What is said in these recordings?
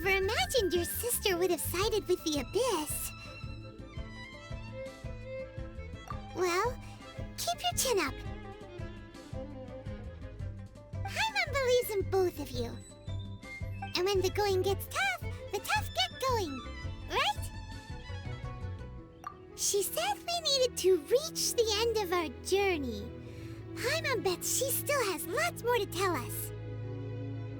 never imagined your sister would have sided with the Abyss. Well, keep your chin up. Paimon believes in both of you. And when the going gets tough, the tough get going, right? She said we needed to reach the end of our journey. Paimon bets she still has lots more to tell us.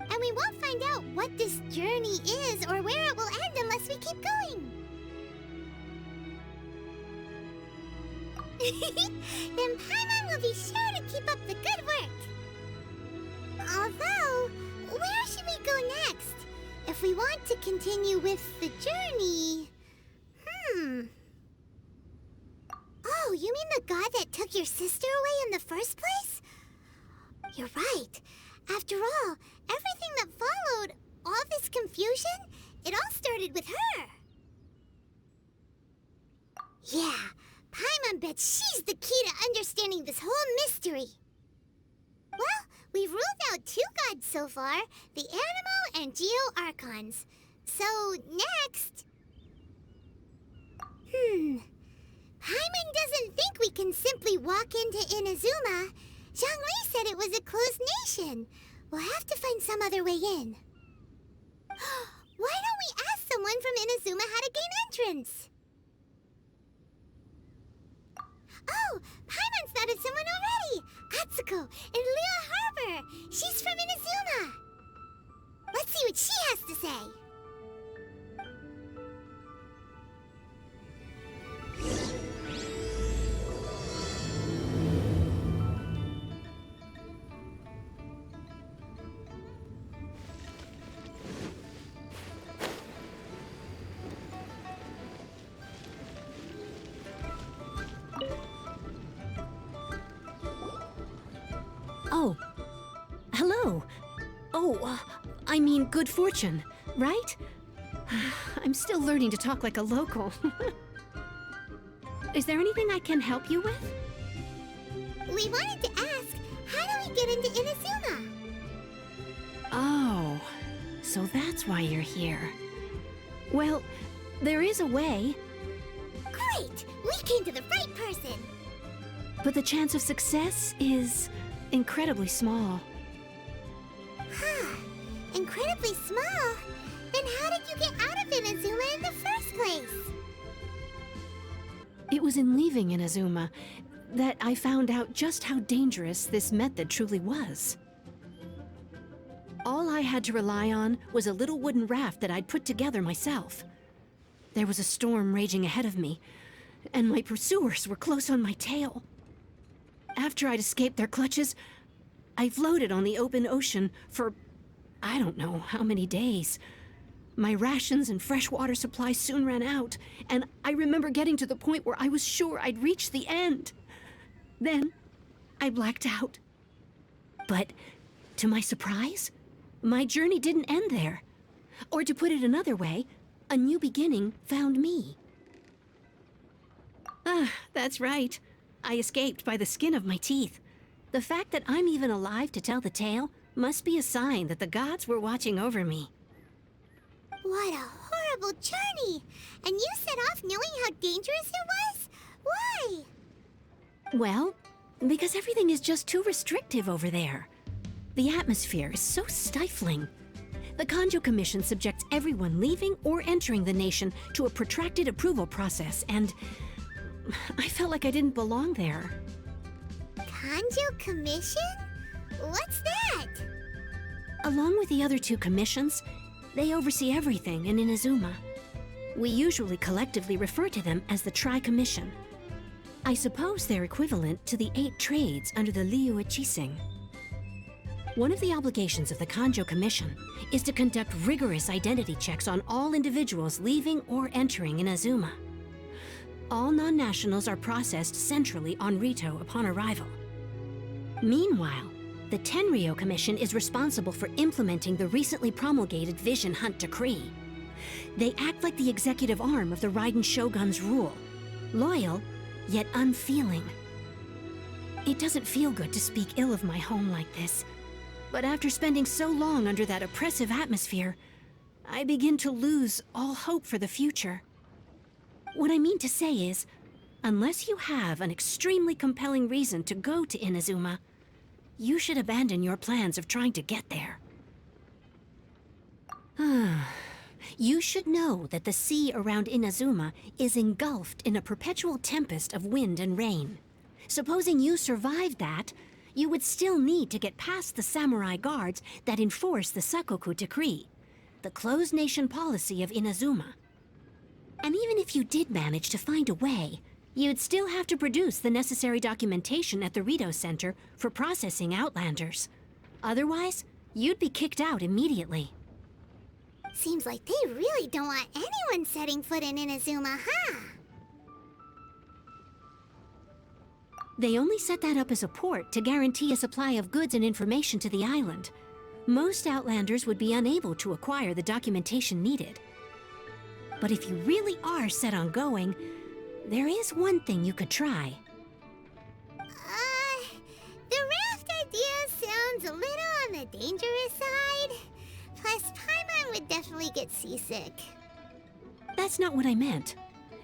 And we won't find out what this journey is or where it will end unless we keep going. Then Paimon will be sure to keep up the good work. Although, where should we go next? If we want to continue with the journey... Oh, you mean the god that took your sister away in the first place? You're right. After all, everything that followed, all this confusion, it all started with her. Yeah, Paimon bets she's the key to understanding this whole mystery. Well, we've ruled out 2 gods so far, the Animo and Geo Archons. So, next... Paimon doesn't think we can simply walk into Inazuma. Zhongli said it was a closed nation. We'll have to find some other way in. Why don't we ask someone from Inazuma how to gain entrance? Oh, Paimon's thought of someone already! Atsuko in Liyue Harbor! She's from Inazuma! Let's see what she has to say. Oh, hello. Oh, I mean good fortune, right? I'm still learning to talk like a local. Is there anything I can help you with? We wanted to ask, how do we get into Inazuma? Oh, so that's why you're here. Well, there is a way. Great! We came to the right person! But the chance of success is incredibly small. Huh. Incredibly small? Then how did you get out of Inazuma in the first place? It was in leaving Inazuma that I found out just how dangerous this method truly was. All I had to rely on was a little wooden raft that I'd put together myself. There was a storm raging ahead of me, and my pursuers were close on my tail. After I'd escaped their clutches, I floated on the open ocean for I don't know how many days. My rations and freshwater supplies soon ran out, and I remember getting to the point where I was sure I'd reach the end. Then, I blacked out. But, to my surprise, my journey didn't end there. Or to put it another way, a new beginning found me. Ah, that's right. I escaped by the skin of my teeth. The fact that I'm even alive to tell the tale must be a sign that the gods were watching over me. What a horrible journey! And you set off knowing how dangerous it was? Why? Well, because everything is just too restrictive over there. The atmosphere is so stifling. The Kanjo Commission subjects everyone leaving or entering the nation to a protracted approval process, and I felt like I didn't belong there. Kanjo Commission? What's that? Along with the other 2 commissions, they oversee everything in Inazuma. We usually collectively refer to them as the Tri-Commission. I suppose they're equivalent to the 8 trades under the Liyue Chising. One of the obligations of the Kanjo Commission is to conduct rigorous identity checks on all individuals leaving or entering Inazuma. All non-nationals are processed centrally on Rito upon arrival. Meanwhile, the Tenryo Commission is responsible for implementing the recently promulgated Vision Hunt Decree. They act like the executive arm of the Riden Shogun's rule, loyal, yet unfeeling. It doesn't feel good to speak ill of my home like this, but after spending so long under that oppressive atmosphere, I begin to lose all hope for the future. What I mean to say is, unless you have an extremely compelling reason to go to Inazuma, you should abandon your plans of trying to get there. You should know that the sea around Inazuma is engulfed in a perpetual tempest of wind and rain. Supposing you survived that, you would still need to get past the samurai guards that enforce the Sakoku Decree, the closed nation policy of Inazuma. And even if you did manage to find a way, you'd still have to produce the necessary documentation at the Rito Center for processing Outlanders. Otherwise, you'd be kicked out immediately. Seems like they really don't want anyone setting foot in Inazuma, huh? They only set that up as a port to guarantee a supply of goods and information to the island. Most Outlanders would be unable to acquire the documentation needed. But if you really are set on going, there is one thing you could try. The raft idea sounds a little on the dangerous side. Plus, Paimon would definitely get seasick. That's not what I meant.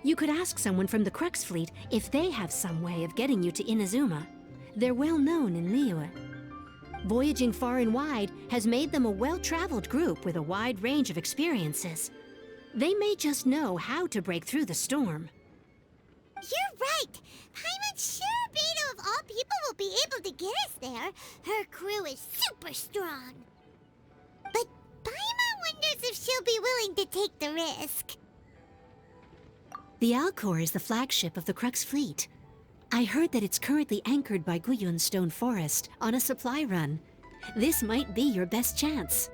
You could ask someone from the Crux Fleet if they have some way of getting you to Inazuma. They're well known in Liyue. Voyaging far and wide has made them a well-traveled group with a wide range of experiences. They may just know how to break through the storm. You're right! Paimon's sure Beidou of all people will be able to get us there. Her crew is super strong. But Paimon wonders if she'll be willing to take the risk. The Alcor is the flagship of the Crux Fleet. I heard that it's currently anchored by Guyun Stone Forest on a supply run. This might be your best chance.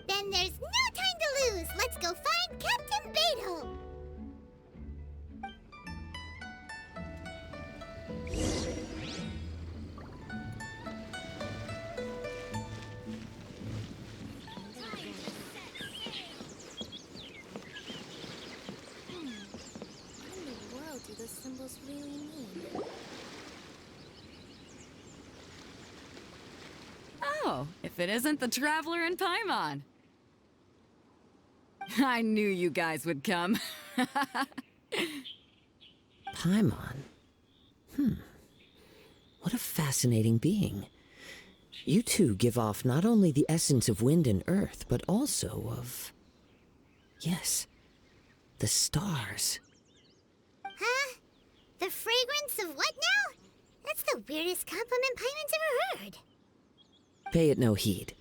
Then there's no time to lose. Let's go find Captain Beidou. Really mean? Oh, if it isn't the Traveler and Paimon. I knew you guys would come. Paimon? What a fascinating being. You two give off not only the essence of wind and earth, but also of... yes, the stars. Huh? The fragrance of what now? That's the weirdest compliment Paimon's ever heard. Pay it no heed.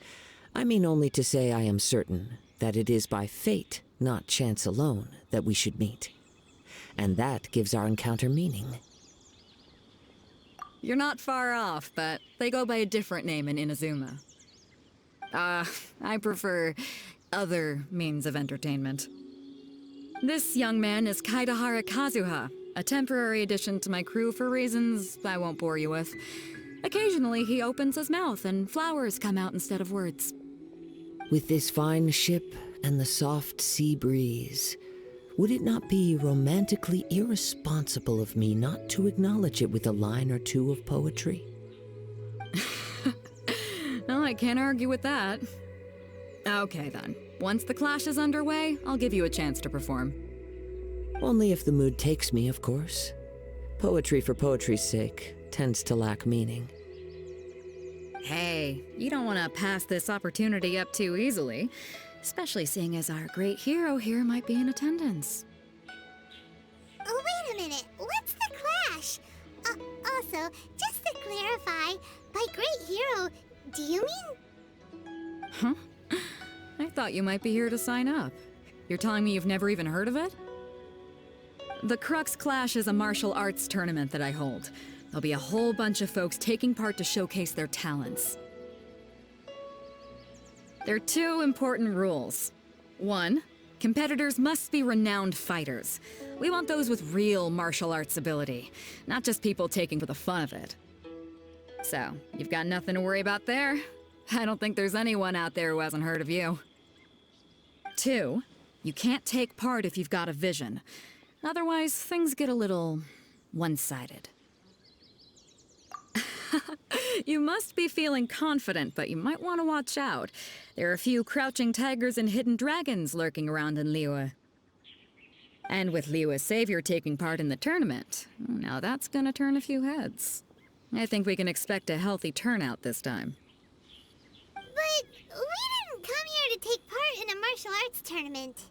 I mean only to say I am certain that it is by fate, not chance alone, that we should meet. And that gives our encounter meaning. You're not far off, but they go by a different name in Inazuma. I prefer other means of entertainment. This young man is Kaidahara Kazuha, a temporary addition to my crew for reasons I won't bore you with. Occasionally, he opens his mouth and flowers come out instead of words. With this fine ship and the soft sea breeze, would it not be romantically irresponsible of me not to acknowledge it with a line or two of poetry? Well, I can't argue with that. Okay then, once the clash is underway, I'll give you a chance to perform. Only if the mood takes me, of course. Poetry for poetry's sake tends to lack meaning. Hey, you don't want to pass this opportunity up too easily, especially seeing as our great hero here might be in attendance. Oh, wait a minute. What's the clash? Also, just to clarify, by great hero, do you mean... Huh? I thought you might be here to sign up. You're telling me you've never even heard of it? The Crux Clash is a martial arts tournament that I hold. There'll be a whole bunch of folks taking part to showcase their talents. There are two important rules. One, competitors must be renowned fighters. We want those with real martial arts ability, not just people taking for the fun of it. So, you've got nothing to worry about there. I don't think there's anyone out there who hasn't heard of you. Two, you can't take part if you've got a vision. Otherwise, things get a little one-sided. You must be feeling confident, but you might want to watch out. There are a few crouching tigers and hidden dragons lurking around in Liyue. And with Liyue's savior taking part in the tournament, now that's gonna turn a few heads. I think we can expect a healthy turnout this time. But we didn't come here to take part in a martial arts tournament.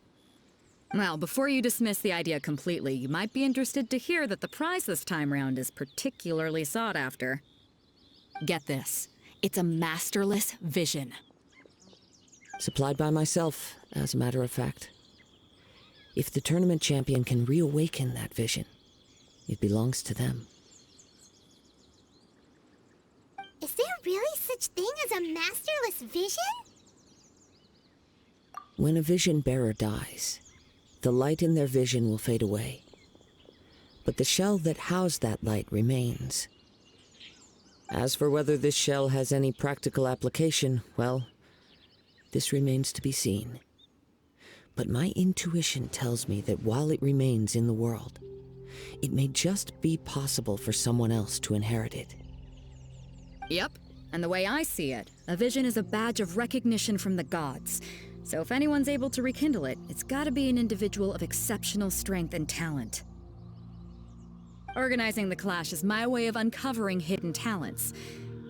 Well, before you dismiss the idea completely, you might be interested to hear that the prize this time round is particularly sought after. Get this. It's a masterless vision. Supplied by myself, as a matter of fact. If the tournament champion can reawaken that vision, it belongs to them. Is there really such thing as a masterless vision? When a vision bearer dies, the light in their vision will fade away. But the shell that housed that light remains. As for whether this shell has any practical application, well, this remains to be seen. But my intuition tells me that while it remains in the world, it may just be possible for someone else to inherit it. Yep, and the way I see it, a vision is a badge of recognition from the gods. So if anyone's able to rekindle it, it's gotta be an individual of exceptional strength and talent. Organizing the clash is my way of uncovering hidden talents,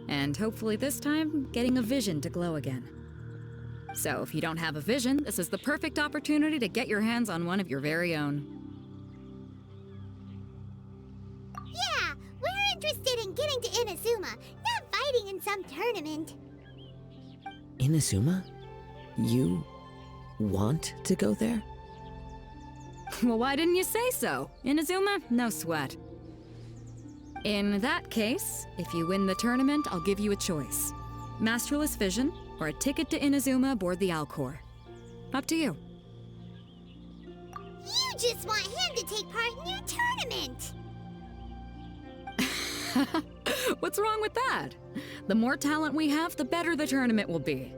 and hopefully this time, getting a vision to glow again. So if you don't have a vision, this is the perfect opportunity to get your hands on one of your very own. Yeah, we're interested in getting to Inazuma, not fighting in some tournament. Inazuma? You want to go there? Well, why didn't you say so? Inazuma? No sweat. In that case, if you win the tournament, I'll give you a choice. Masterless Vision, or a ticket to Inazuma aboard the Alcor. Up to you. You just want him to take part in your tournament! What's wrong with that? The more talent we have, the better the tournament will be.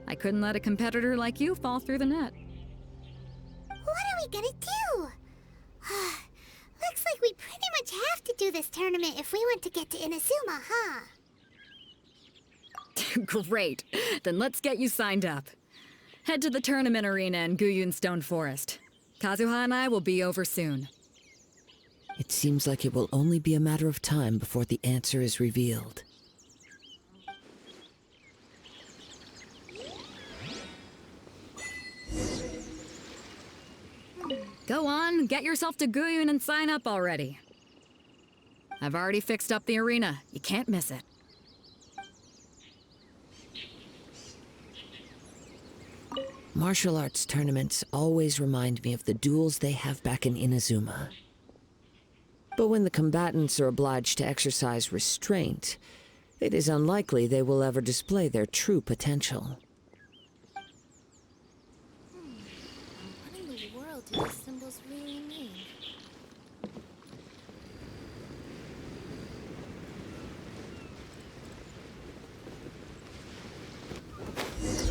I couldn't let a competitor like you fall through the net. What are we gonna do? Looks like we pretty much have to do this tournament if we want to get to Inazuma, huh? Great. Then let's get you signed up. Head to the tournament arena in Guyun Stone Forest. Kazuha and I will be over soon. It seems like it will only be a matter of time before the answer is revealed. Go on, get yourself to Guyun and sign up already. I've already fixed up the arena. You can't miss it. Martial arts tournaments always remind me of the duels they have back in Inazuma. But when the combatants are obliged to exercise restraint, it is unlikely they will ever display their true potential. What in the world do these symbols really mean?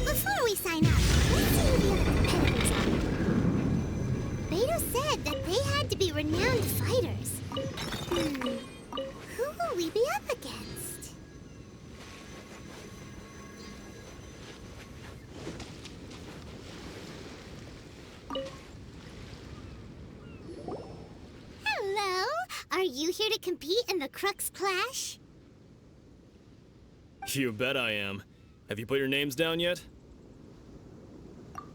Before we sign up, let's see who the other competitors are. Beidou said that they had to be renowned fighters. Who will we be up against? Hello? Are you here to compete in the Crux Clash? You bet I am. Have you put your names down yet?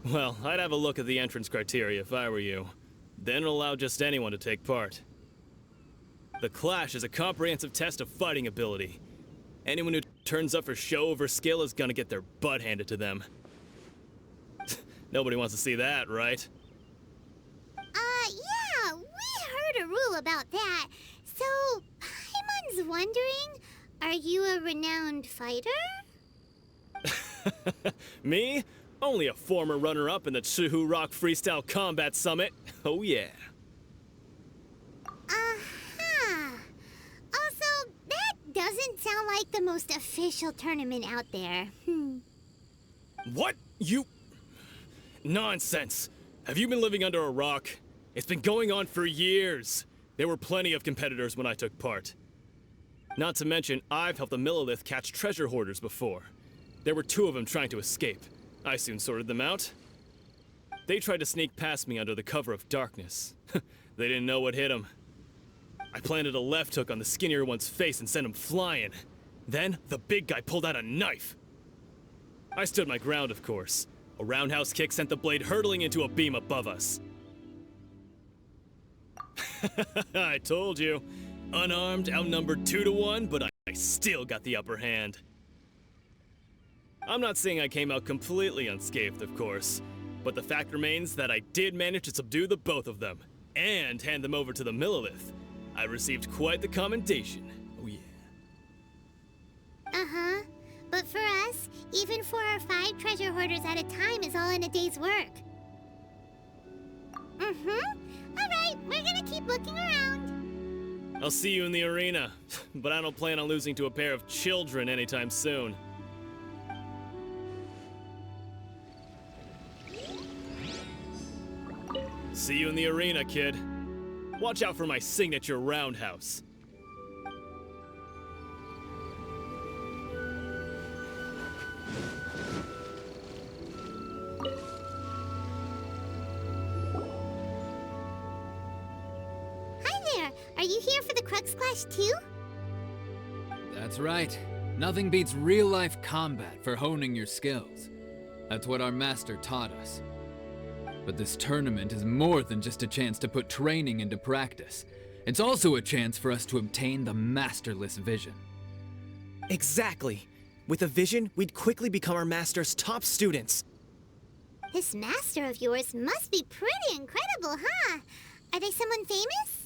Well, I'd have a look at the entrance criteria if I were you. Then it'll allow just anyone to take part. The Clash is a comprehensive test of fighting ability. Anyone who turns up for show over skill is gonna get their butt handed to them. Nobody wants to see that, right? Yeah, we heard a rule about that. So, Paimon's wondering, are you a renowned fighter? Me? Only a former runner-up in the Tsuhu Rock Freestyle Combat Summit. Oh yeah. Also, that doesn't sound like the most official tournament out there. What? You... Nonsense. Have you been living under a rock? It's been going on for years. There were plenty of competitors when I took part. Not to mention, I've helped the Millilith catch treasure hoarders before. There were 2 of them trying to escape. I soon sorted them out. They tried to sneak past me under the cover of darkness. They didn't know what hit them. I planted a left hook on the skinnier one's face and sent him flying. Then, the big guy pulled out a knife. I stood my ground, of course. A roundhouse kick sent the blade hurtling into a beam above us. I told you. Unarmed, outnumbered 2 to 1, but I still got the upper hand. I'm not saying I came out completely unscathed, of course, but the fact remains that I did manage to subdue the both of them, and hand them over to the Millilith. I received quite the commendation. Oh yeah. Uh-huh. But for us, even 4 or 5 treasure hoarders at a time is all in a day's work. Alright, we're gonna keep looking around. I'll see you in the arena, but I don't plan on losing to a pair of children anytime soon. See you in the arena, kid. Watch out for my signature roundhouse. Are you here for the Crux Clash too? That's right. Nothing beats real-life combat for honing your skills. That's what our master taught us. But this tournament is more than just a chance to put training into practice. It's also a chance for us to obtain the masterless vision. Exactly. With a vision, we'd quickly become our master's top students. This master of yours must be pretty incredible, huh? Are they someone famous?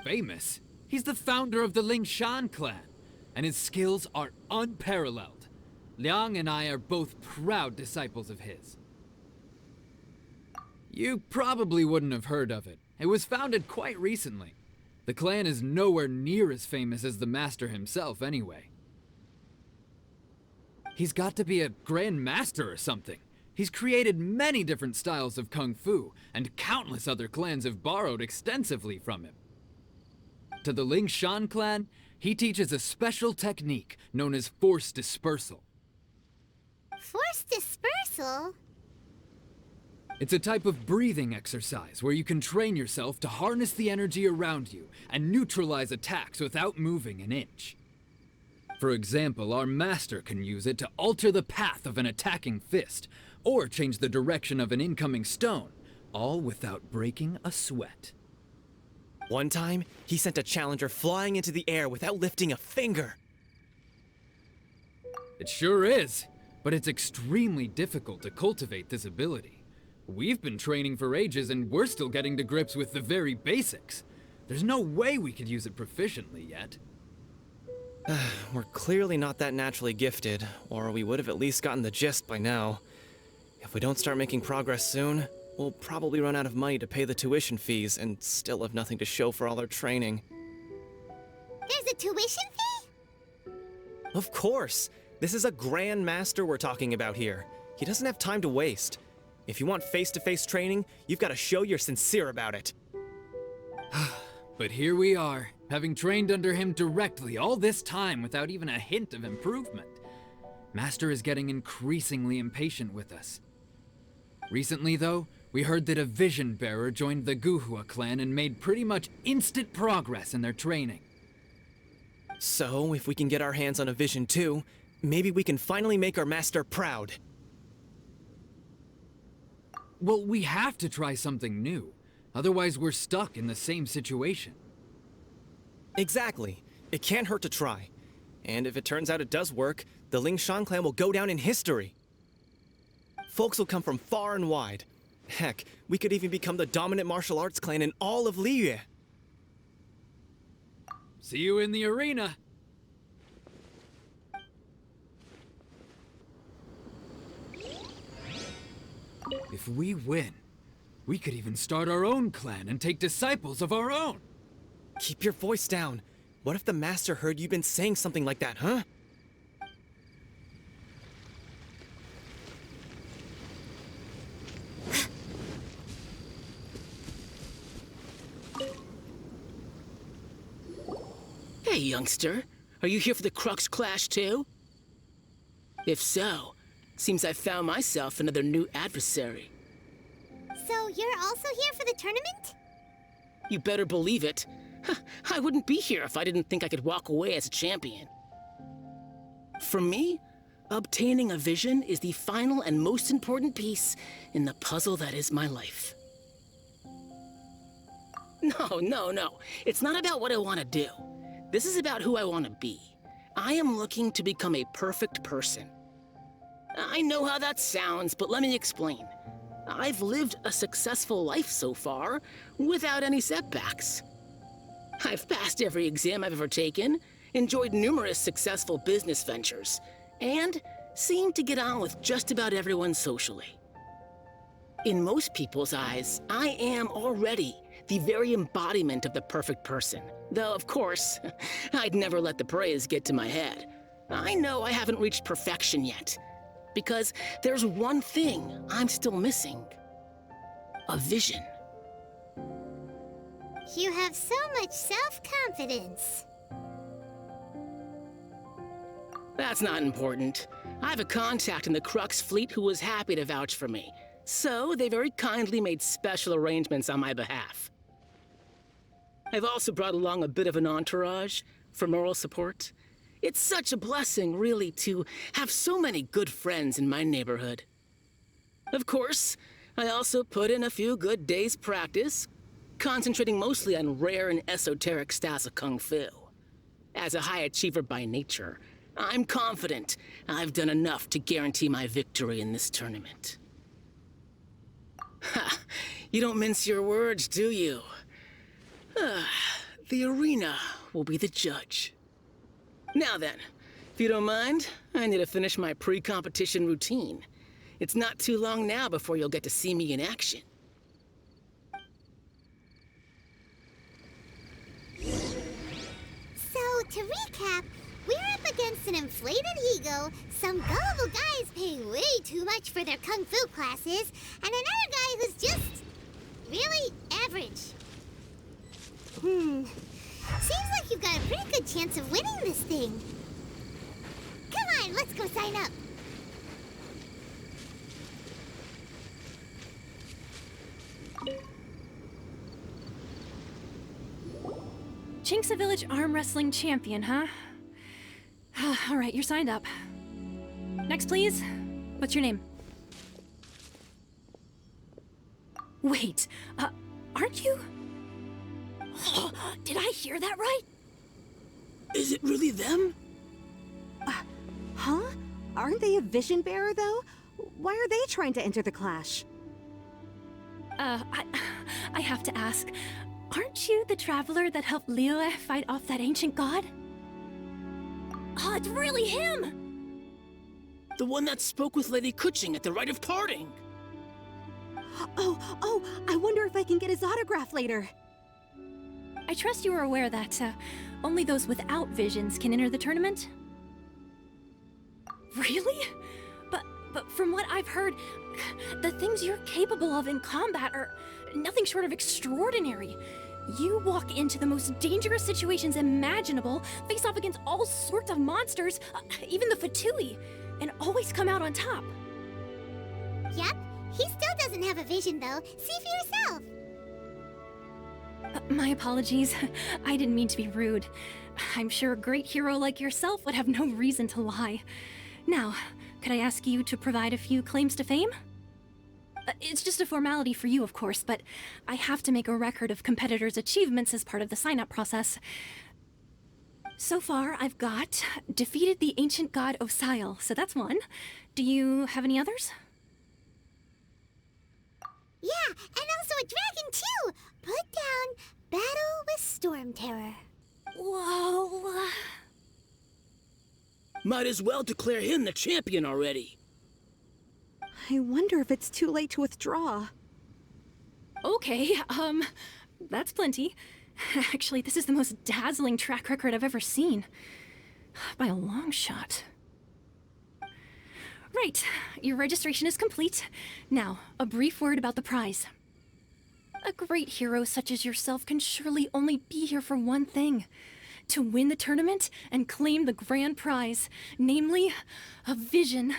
Famous? He's the founder of the Lingshan clan, and his skills are unparalleled. Liang and I are both proud disciples of his. You probably wouldn't have heard of it. It was founded quite recently. The clan is nowhere near as famous as the master himself, anyway. He's got to be a grand master or something. He's created many different styles of kung fu, and countless other clans have borrowed extensively from him. To the Lingshan clan, he teaches a special technique known as force dispersal. Force dispersal? It's a type of breathing exercise where you can train yourself to harness the energy around you and neutralize attacks without moving an inch. For example, our master can use it to alter the path of an attacking fist, or change the direction of an incoming stone, all without breaking a sweat. One time, he sent a challenger flying into the air without lifting a finger. It sure is, but it's extremely difficult to cultivate this ability. We've been training for ages and we're still getting to grips with the very basics. There's no way we could use it proficiently yet. We're clearly not that naturally gifted, or we would have at least gotten the gist by now. If we don't start making progress soon, we'll probably run out of money to pay the tuition fees and still have nothing to show for all our training. There's a tuition fee? Of course! This is a Grand Master we're talking about here. He doesn't have time to waste. If you want face-to-face training, you've got to show you're sincere about it. But here we are, having trained under him directly all this time without even a hint of improvement. Master is getting increasingly impatient with us. Recently, though, we heard that a vision bearer joined the Guhua clan and made pretty much instant progress in their training. So, if we can get our hands on a vision too, maybe we can finally make our master proud. Well, we have to try something new. Otherwise, we're stuck in the same situation. Exactly. It can't hurt to try. And if it turns out it does work, the Lingshan clan will go down in history. Folks will come from far and wide. Heck, we could even become the dominant martial arts clan in all of Liyue. See you in the arena! If we win, we could even start our own clan and take disciples of our own. Keep your voice down. What if the master heard you've been saying something like that, huh? Hey, youngster. Are you here for the Crux Clash too? If so, seems I found myself another new adversary. So you're also here for the tournament? You better believe it. I wouldn't be here if I didn't think I could walk away as a champion. For me, obtaining a vision is the final and most important piece in the puzzle that is my life. No. It's not about what I want to do. This is about who I want to be. I am looking to become a perfect person. I know how that sounds, but let me explain. I've lived a successful life so far, without any setbacks. I've passed every exam I've ever taken, enjoyed numerous successful business ventures, and seemed to get on with just about everyone socially. In most people's eyes, I am already the very embodiment of the perfect person. Though, of course, I'd never let the praise get to my head. I know I haven't reached perfection yet, because there's one thing I'm still missing. A vision. You have so much self-confidence. That's not important. I have a contact in the Crux Fleet who was happy to vouch for me, so they very kindly made special arrangements on my behalf. I've also brought along a bit of an entourage for moral support. It's such a blessing, really, to have so many good friends in my neighborhood. Of course, I also put in a few good days' practice, concentrating mostly on rare and esoteric styles of Kung Fu. As a high achiever by nature, I'm confident I've done enough to guarantee my victory in this tournament. Ha! You don't mince your words, do you? The arena will be the judge. Now then, if you don't mind, I need to finish my pre-competition routine. It's not too long now before you'll get to see me in action. So, to recap, we're up against an inflated ego, some gullible guys paying way too much for their kung fu classes, and another guy who's just really average. Seems like you've got a pretty good chance of winning this thing. Come on, let's go sign up. Chinksa Village Arm Wrestling Champion, huh? All right, you're signed up. Next, please. What's your name? Wait, aren't you? Did I hear that right? Is it really them? Huh? Aren't they a vision bearer, though? Why are they trying to enter the clash? I have to ask, aren't you the traveler that helped Liyue fight off that ancient god? Oh, it's really him! The one that spoke with Lady Kuching at the rite of parting. Oh, I wonder if I can get his autograph later. I trust you are aware that only those without visions can enter the tournament? Really? But from what I've heard, the things you're capable of in combat are nothing short of extraordinary. You walk into the most dangerous situations imaginable, face off against all sorts of monsters, even the Fatui, and always come out on top. Yep, he still doesn't have a vision though. See for yourself. My apologies. I didn't mean to be rude. I'm sure a great hero like yourself would have no reason to lie. Now, could I ask you to provide a few claims to fame? It's just a formality for you, of course, but I have to make a record of competitors' achievements as part of the sign-up process. So far, I've got defeated the ancient god Osile, so that's one. Do you have any others? Yeah, and also a dragon too! Put down Battle with Storm Terror. Whoa. Might as well declare him the champion already. I wonder if it's too late to withdraw. Okay, that's plenty. Actually, this is the most dazzling track record I've ever seen. By a long shot. Right, your registration is complete. Now, a brief word about the prize. A great hero such as yourself can surely only be here for one thing. to win the tournament and claim the grand prize, namely, a vision.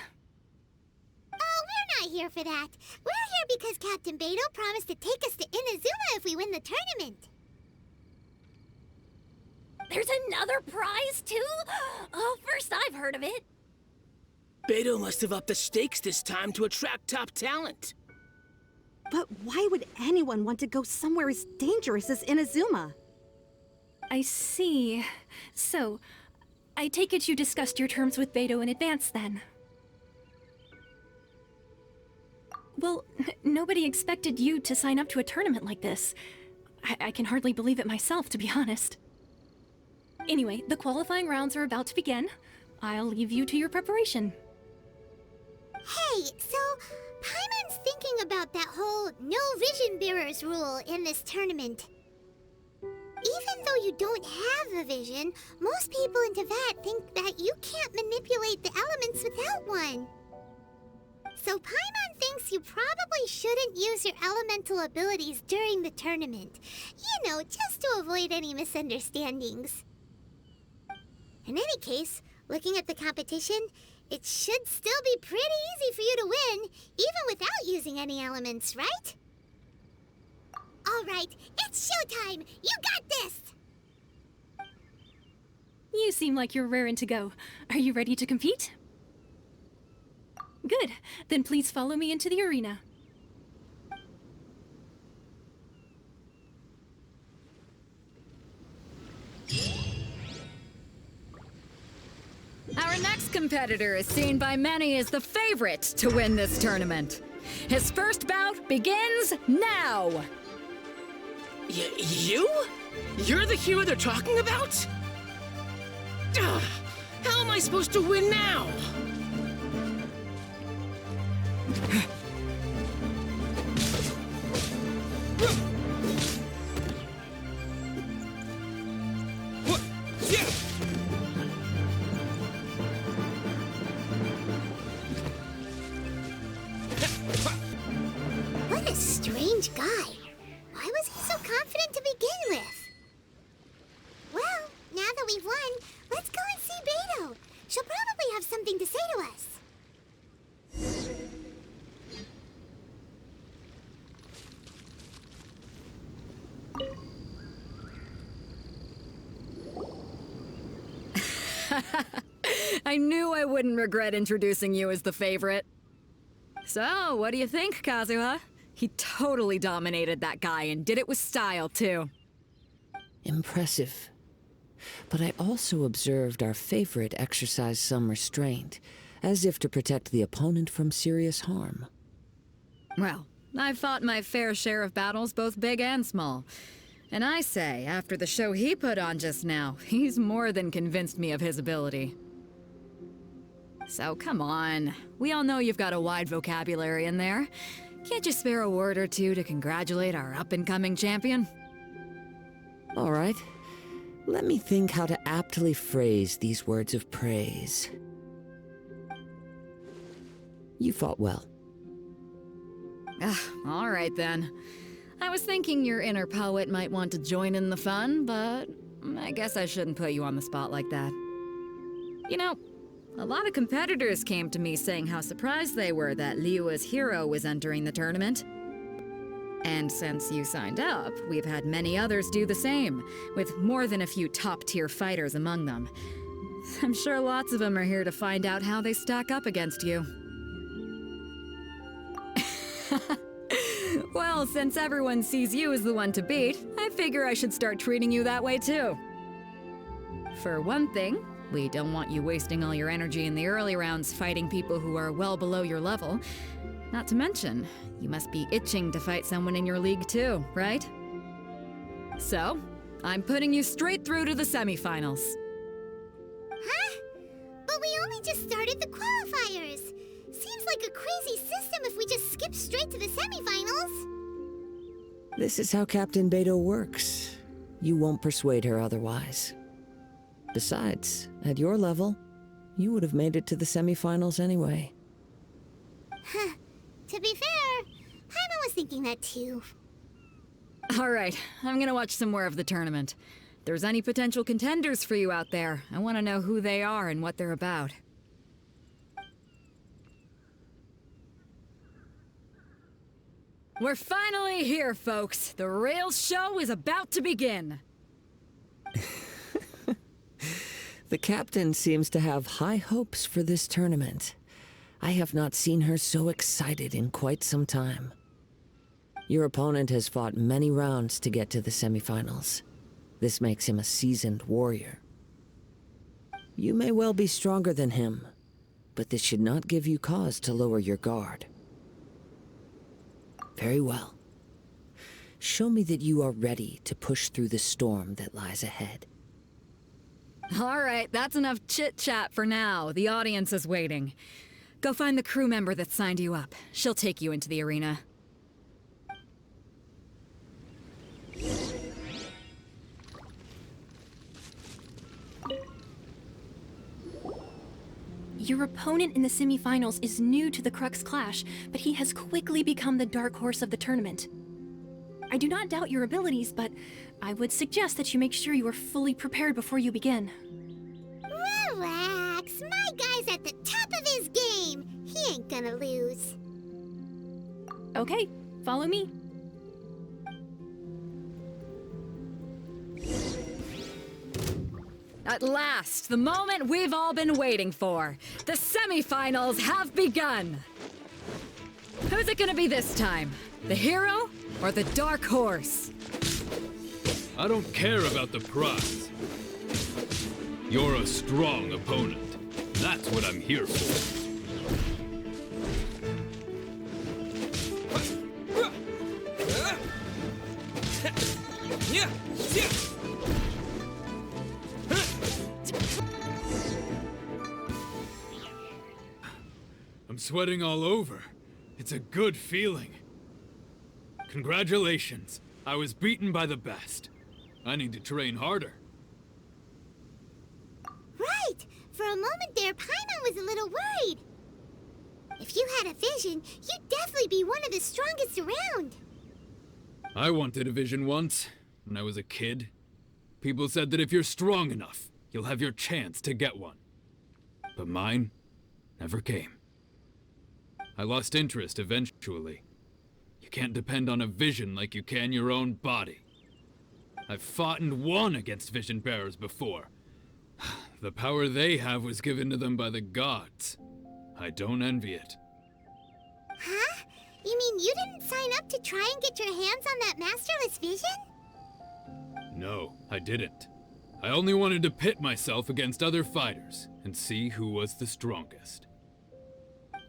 Oh, we're not here for that. We're here because Captain Beidou promised to take us to Inazuma if we win the tournament. There's another prize, too? Oh, first I've heard of it. Beidou must have upped the stakes this time to attract top talent. But why would anyone want to go somewhere as dangerous as Inazuma? I see. So, I take it you discussed your terms with Beidou in advance, then? Well, nobody expected you to sign up to a tournament like this. I can hardly believe it myself, to be honest. Anyway, the qualifying rounds are about to begin. I'll leave you to your preparation. Hey, so Paimon's thinking about that whole no vision bearers rule in this tournament. Even though you don't have a vision, most people in Teyvat think that you can't manipulate the elements without one. So Paimon thinks you probably shouldn't use your elemental abilities during the tournament. You know, just to avoid any misunderstandings. In any case, looking at the competition, it should still be pretty easy for you to win, even without using any elements, right? All right, it's showtime! You got this! You seem like you're raring to go. Are you ready to compete? Good. Then please follow me into the arena. Our next competitor is seen by many as the favorite to win this tournament. His first bout begins now! You? You're the hero they're talking about? Ugh, how am I supposed to win now? What a strange guy. Why was he so confident to begin with? Well, now that we've won, let's go and see Beidou. She'll probably have something to say to us. I knew I wouldn't regret introducing you as the favorite. So, what do you think, Kazuha? He totally dominated that guy and did it with style, too. Impressive. But I also observed our favorite exercise some restraint, as if to protect the opponent from serious harm. Well, I've fought my fair share of battles, both big and small. And I say, after the show he put on just now, he's more than convinced me of his ability. So come on, we all know you've got a wide vocabulary in there. Can't you spare a word or two to congratulate our up-and-coming champion? All right. Let me think how to aptly phrase these words of praise. You fought well. All right then. I was thinking your inner poet might want to join in the fun, but I guess I shouldn't put you on the spot like that. You know, a lot of competitors came to me saying how surprised they were that Liyue's hero was entering the tournament. And since you signed up, we've had many others do the same, with more than a few top-tier fighters among them. I'm sure lots of them are here to find out how they stack up against you. Well, since everyone sees you as the one to beat, I figure I should start treating you that way too. For one thing, we don't want you wasting all your energy in the early rounds fighting people who are well below your level. Not to mention, you must be itching to fight someone in your league too, right? So, I'm putting you straight through to the semifinals. Huh? But we only just started the qualifiers. Seems like a crazy system if we just skip straight to the semifinals. This is how Captain Beidou works. You won't persuade her otherwise. Besides, at your level, you would have made it to the semifinals anyway. Huh. To be fair, Paimon was thinking that too. All right, I'm gonna watch some more of the tournament. there's any potential contenders for you out there, I want to know who they are and what they're about. We're finally here, folks. The real show is about to begin. The captain seems to have high hopes for this tournament. I have not seen her so excited in quite some time. Your opponent has fought many rounds to get to the semifinals. This makes him a seasoned warrior. You may well be stronger than him, but this should not give you cause to lower your guard. Very well. Show me that you are ready to push through the storm that lies ahead. All right, that's enough chit-chat for now. The audience is waiting. Go find the crew member that signed you up. She'll take you into the arena. Your opponent in the semifinals is new to the Crux Clash, but he has quickly become the dark horse of the tournament. I do not doubt your abilities, but I would suggest that you make sure you are fully prepared before you begin. Relax. My guy's at the top of his game. He ain't gonna lose. Okay, follow me. At last, the moment we've all been waiting for. The semifinals have begun. Who's it gonna be this time? The hero or the dark horse? I don't care about the prize. You're a strong opponent. That's what I'm here for. I'm sweating all over. It's a good feeling. Congratulations. I was beaten by the best. I need to train harder. Right. For a moment there, Paimon was a little worried. If you had a vision, you'd definitely be one of the strongest around. I wanted a vision once, when I was a kid. People said that if you're strong enough, you'll have your chance to get one. But mine never came. I lost interest eventually. You can't depend on a vision like you can your own body. I've fought and won against vision bearers before. The power they have was given to them by the gods. I don't envy it. Huh? You mean you didn't sign up to try and get your hands on that masterless vision? No, I didn't. I only wanted to pit myself against other fighters and see who was the strongest.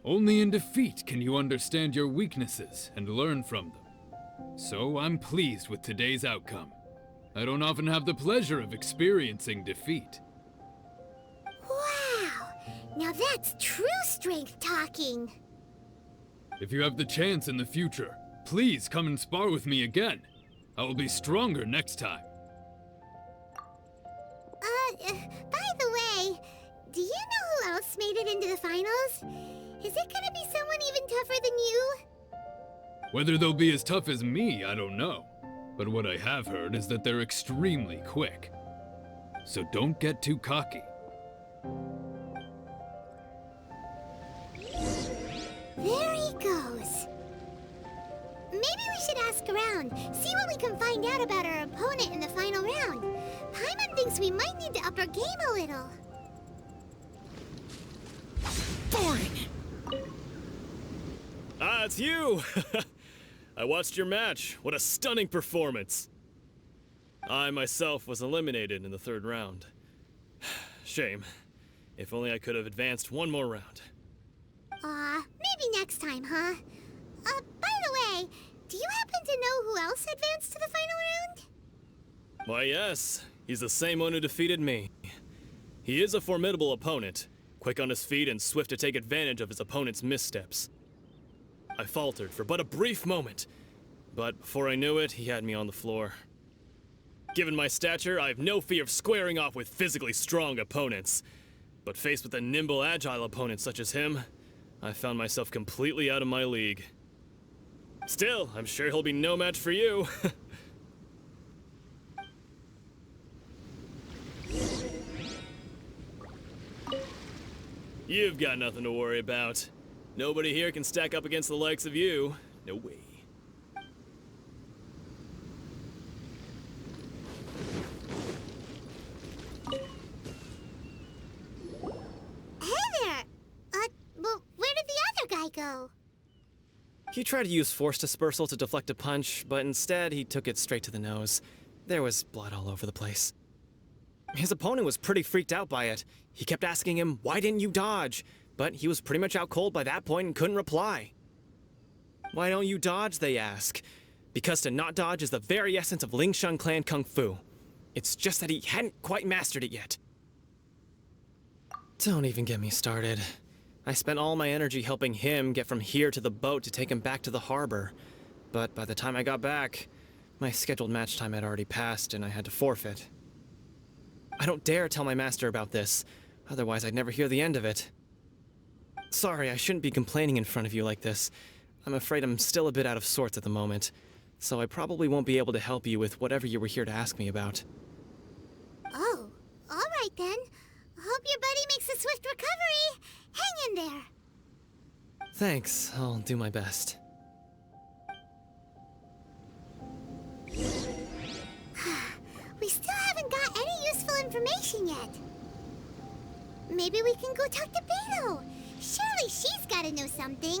Only in defeat can you understand your weaknesses and learn from them. So I'm pleased with today's outcome. I don't often have the pleasure of experiencing defeat. Wow! Now that's true strength talking. If you have the chance in the future, please come and spar with me again. I will be stronger next time. By the way, do you know who else made it into the finals? Is it gonna be someone even tougher than you? Whether they'll be as tough as me, I don't know. But what I have heard is that they're extremely quick. So don't get too cocky. There he goes. Maybe we should ask around, see what we can find out about our opponent in the final round. Paimon thinks we might need to up our game a little. Boring! Ah, it's you! I watched your match. What a stunning performance. I myself was eliminated in the third round. Shame. If only I could have advanced one more round. Maybe next time, huh? By the way, do you happen to know who else advanced to the final round? Why, yes. He's the same one who defeated me. He is a formidable opponent, quick on his feet and swift to take advantage of his opponent's missteps. I faltered for but a brief moment, but before I knew it, he had me on the floor. Given my stature, I have no fear of squaring off with physically strong opponents. But faced with a nimble, agile opponent such as him, I found myself completely out of my league. Still, I'm sure he'll be no match for you. You've got nothing to worry about. Nobody here can stack up against the likes of you. No way. Hey there! Well, where did the other guy go? He tried to use force dispersal to deflect a punch, but instead he took it straight to the nose. There was blood all over the place. His opponent was pretty freaked out by it. He kept asking him, "Why didn't you dodge?" But he was pretty much out cold by that point and couldn't reply. "Why don't you dodge?" they ask. Because to not dodge is the very essence of Lingsheng clan kung fu. It's just that he hadn't quite mastered it yet. Don't even get me started. I spent all my energy helping him get from here to the boat to take him back to the harbor. But by the time I got back, my scheduled match time had already passed and I had to forfeit. I don't dare tell my master about this, otherwise I'd never hear the end of it. Sorry, I shouldn't be complaining in front of you like this. I'm afraid I'm still a bit out of sorts at the moment, so I probably won't be able to help you with whatever you were here to ask me about. Oh, all right then. Hope your buddy makes a swift recovery. Hang in there. Thanks, I'll do my best. We still haven't got any useful information yet. Maybe we can go talk to Beidou. Surely she's gotta know something.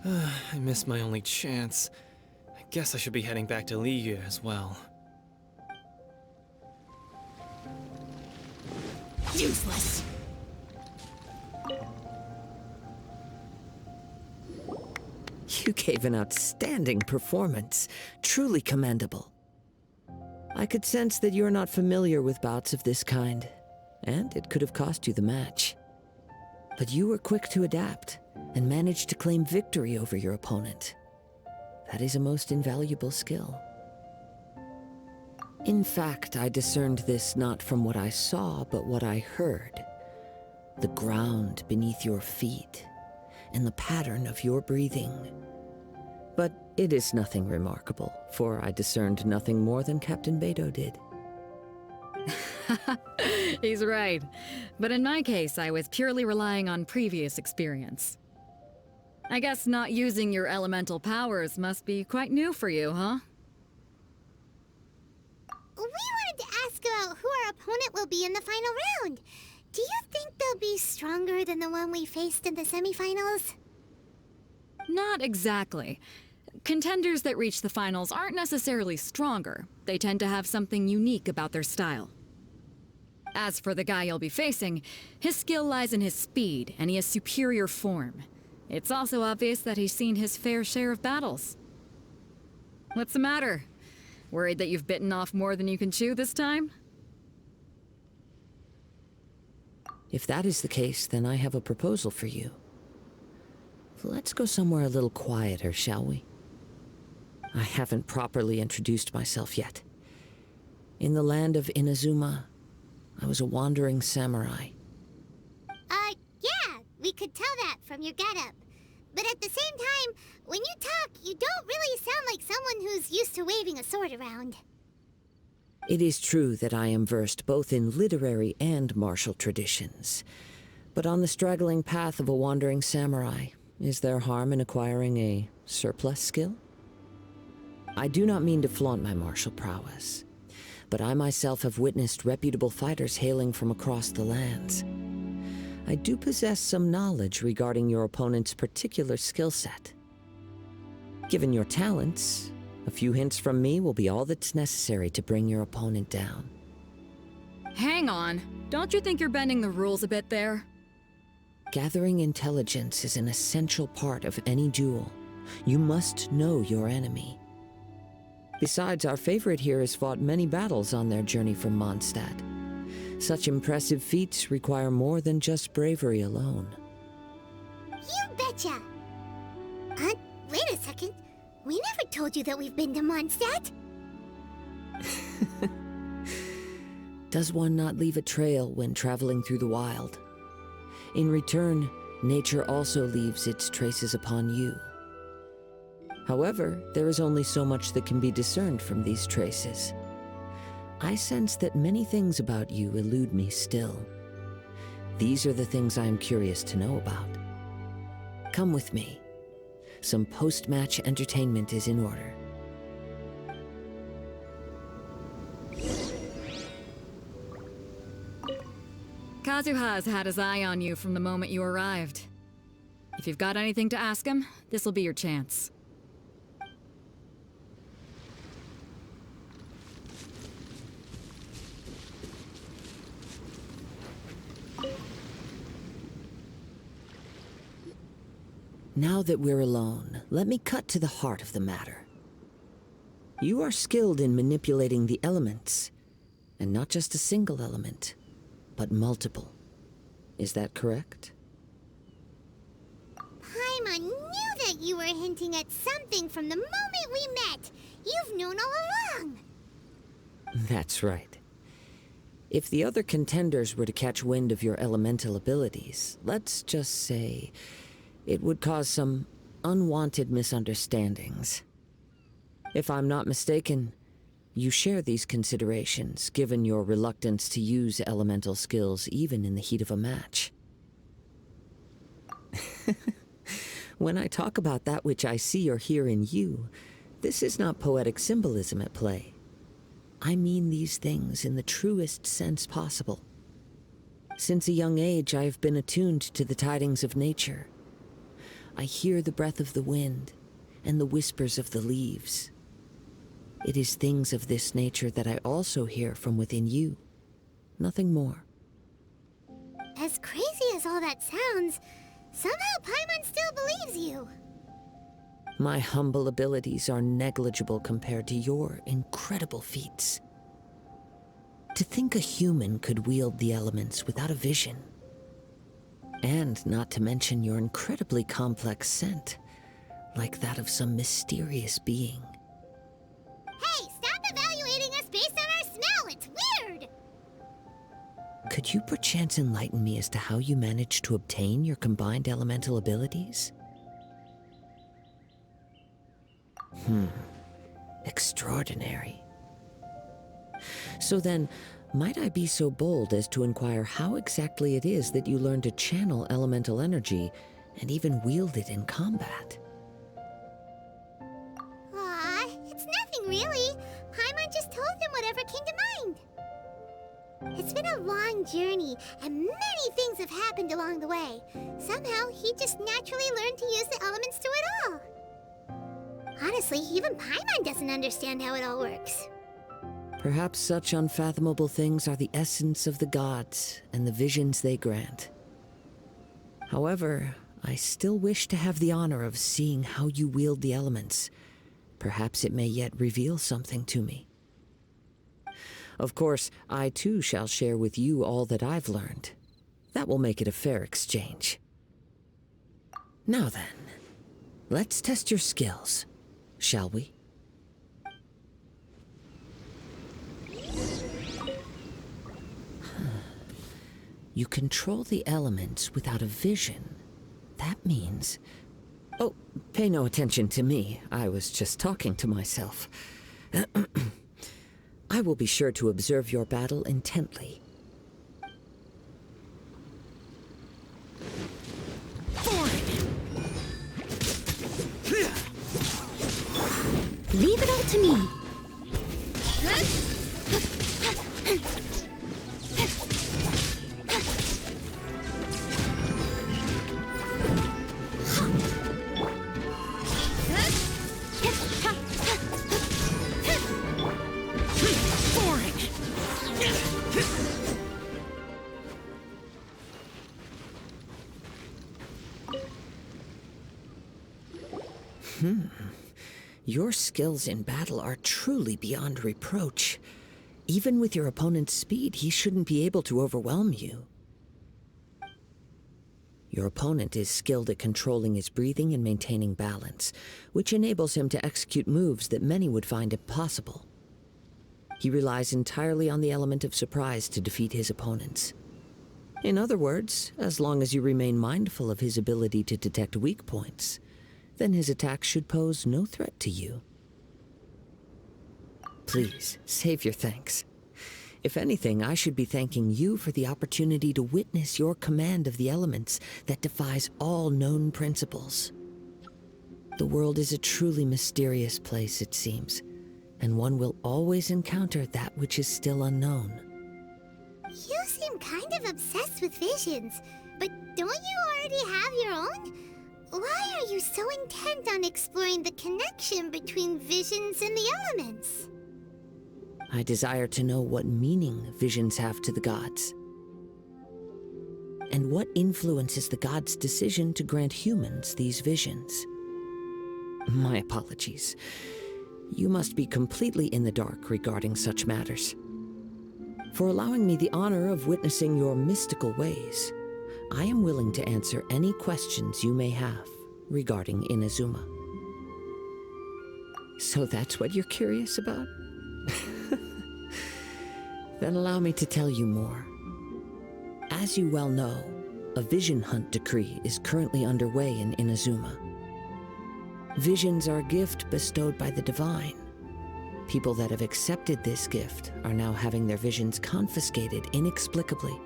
I missed my only chance. I guess I should be heading back to Liyue as well. Useless. You gave an outstanding performance. Truly commendable. I could sense that you're not familiar with bouts of this kind, and it could have cost you the match. But you were quick to adapt, and managed to claim victory over your opponent. That is a most invaluable skill. In fact, I discerned this not from what I saw, but what I heard. The ground beneath your feet, and the pattern of your breathing. But it is nothing remarkable, for I discerned nothing more than Captain Beidou did. He's right. But in my case, I was purely relying on previous experience. I guess not using your elemental powers must be quite new for you, huh? We wanted to ask about who our opponent will be in the final round. Do you think they'll be stronger than the one we faced in the semifinals? Not exactly. Contenders that reach the finals aren't necessarily stronger. They tend to have something unique about their style. As for the guy you'll be facing, his skill lies in his speed, and he has superior form. It's also obvious that he's seen his fair share of battles. What's the matter? Worried that you've bitten off more than you can chew this time? If that is the case, then I have a proposal for you. Let's go somewhere a little quieter, shall we? I haven't properly introduced myself yet. In the land of Inazuma, I was a wandering samurai. Yeah, we could tell that from your getup. But at the same time, when you talk, you don't really sound like someone who's used to waving a sword around. It is true that I am versed both in literary and martial traditions. But on the straggling path of a wandering samurai, is there harm in acquiring a surplus skill? I do not mean to flaunt my martial prowess, but I myself have witnessed reputable fighters hailing from across the lands. I do possess some knowledge regarding your opponent's particular skill set. Given your talents, a few hints from me will be all that's necessary to bring your opponent down. Hang on. Don't you think you're bending the rules a bit there? Gathering intelligence is an essential part of any duel. You must know your enemy. Besides, our favorite here has fought many battles on their journey from Mondstadt. Such impressive feats require more than just bravery alone. You betcha! Wait a second. We never told you that we've been to Mondstadt. Does one not leave a trail when traveling through the wild? In return, nature also leaves its traces upon you. However, there is only so much that can be discerned from these traces. I sense that many things about you elude me still. These are the things I am curious to know about. Come with me. Some post-match entertainment is in order. Kazuha has had his eye on you from the moment you arrived. If you've got anything to ask him, this'll be your chance. Now that we're alone, let me cut to the heart of the matter. You are skilled in manipulating the elements, and not just a single element, but multiple. Is that correct? Paimon knew that you were hinting at something from the moment we met. You've known all along. That's right. If the other contenders were to catch wind of your elemental abilities, let's just say it would cause some unwanted misunderstandings. If I'm not mistaken, you share these considerations, given your reluctance to use elemental skills even in the heat of a match. When I talk about that which I see or hear in you, this is not poetic symbolism at play. I mean these things in the truest sense possible. Since a young age, I have been attuned to the tidings of nature. I hear the breath of the wind and the whispers of the leaves. It is things of this nature that I also hear from within you. Nothing more. As crazy as all that sounds, somehow Paimon still believes you. My humble abilities are negligible compared to your incredible feats. To think a human could wield the elements without a vision. And not to mention your incredibly complex scent, like that of some mysterious being. Hey, stop evaluating us based on our smell! It's weird! Could you perchance enlighten me as to how you managed to obtain your combined elemental abilities? Extraordinary. So then, might I be so bold as to inquire how exactly it is that you learned to channel elemental energy and even wield it in combat? Aw, it's nothing really. Paimon just told him whatever came to mind. It's been a long journey, and many things have happened along the way. Somehow, he just naturally learned to use the elements through it all. Honestly, even Paimon doesn't understand how it all works. Perhaps such unfathomable things are the essence of the gods and the visions they grant. However, I still wish to have the honor of seeing how you wield the elements. Perhaps it may yet reveal something to me. Of course, I too shall share with you all that I've learned. That will make it a fair exchange. Now then, let's test your skills, shall we? You control the elements without a vision. That means... Oh, pay no attention to me. I was just talking to myself. I will be sure to observe your battle intently. Leave it all to me. Your skills in battle are truly beyond reproach. Even with your opponent's speed, he shouldn't be able to overwhelm you. Your opponent is skilled at controlling his breathing and maintaining balance, which enables him to execute moves that many would find impossible. He relies entirely on the element of surprise to defeat his opponents. In other words, as long as you remain mindful of his ability to detect weak points, then his attacks should pose no threat to you. Please, save your thanks. If anything, I should be thanking you for the opportunity to witness your command of the elements that defies all known principles. The world is a truly mysterious place, it seems, and one will always encounter that which is still unknown. You seem kind of obsessed with visions, but don't you already have your own? Why are you so intent on exploring the connection between visions and the elements? I desire to know what meaning visions have to the gods, and what influences the gods' decision to grant humans these visions. My apologies. You must be completely in the dark regarding such matters. For allowing me the honor of witnessing your mystical ways, I am willing to answer any questions you may have regarding Inazuma. So that's what you're curious about? Then allow me to tell you more. As you well know, a vision hunt decree is currently underway in Inazuma. Visions are a gift bestowed by the divine. People that have accepted this gift are now having their visions confiscated inexplicably,